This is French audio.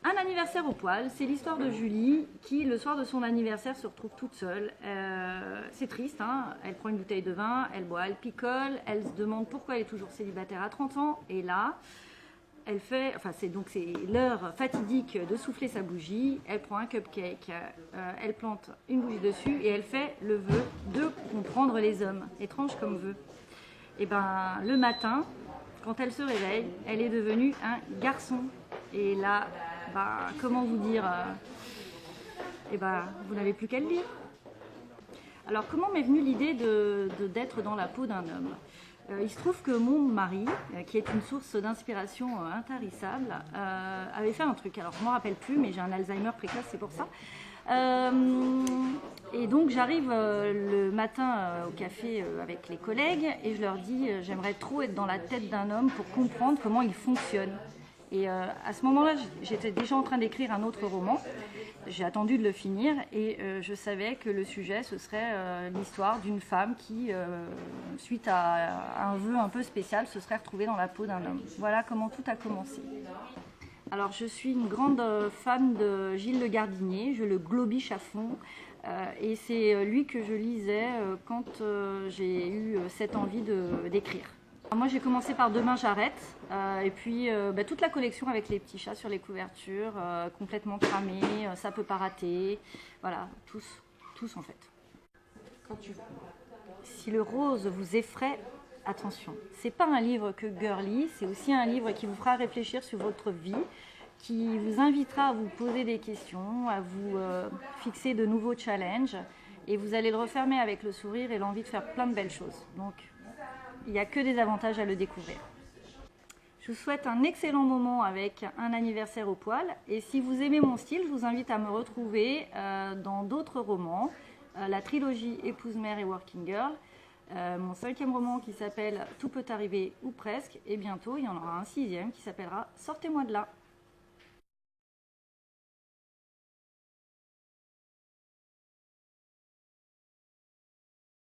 Un anniversaire au poil, c'est l'histoire de Julie qui, le soir de son anniversaire, se retrouve toute seule. C'est triste, hein. Elle prend une bouteille de vin, elle boit, elle picole, elle se demande pourquoi elle est toujours célibataire à 30 ans. Et là, elle fait, enfin c'est l'heure fatidique de souffler sa bougie. Elle prend un cupcake, elle plante une bougie dessus et elle fait le vœu de comprendre les hommes. Étrange comme vœu. Et ben le matin, quand elle se réveille, elle est devenue un garçon. Et là, comment vous dire, vous n'avez plus qu'à le lire. Alors, comment m'est venue l'idée d'être dans la peau d'un homme? Il se trouve que mon mari, qui est une source d'inspiration intarissable, avait fait un truc. Alors, je ne m'en rappelle plus, mais j'ai un Alzheimer précoce, c'est pour ça. Et donc, j'arrive le matin au café avec les collègues et je leur dis j'aimerais trop être dans la tête d'un homme pour comprendre comment il fonctionne. Et à ce moment-là, j'étais déjà en train d'écrire un autre roman. J'ai attendu de le finir et je savais que le sujet, ce serait l'histoire d'une femme qui, suite à un vœu un peu spécial, se serait retrouvée dans la peau d'un homme. Voilà comment tout a commencé. Alors, je suis une grande fan de Gilles Le Gardinier, je le globiche à fond. Et c'est lui que je lisais quand j'ai eu cette envie d'écrire. Moi j'ai commencé par Demain j'arrête et puis toute la collection avec les petits chats sur les couvertures, complètement cramés, ça peut pas rater, voilà, tous en fait. Quand tu veux. Si le rose vous effraie, attention, c'est pas un livre que girly, c'est aussi un livre qui vous fera réfléchir sur votre vie, qui vous invitera à vous poser des questions, à vous fixer de nouveaux challenges et vous allez le refermer avec le sourire et l'envie de faire plein de belles choses. Donc, il n'y a que des avantages à le découvrir. Je vous souhaite un excellent moment avec un anniversaire au poil. Et si vous aimez mon style, je vous invite à me retrouver dans d'autres romans. La trilogie Épouse, mère et Working Girl. Mon 5e roman qui s'appelle Tout peut arriver ou presque. Et bientôt, il y en aura un 6e qui s'appellera Sortez-moi de là.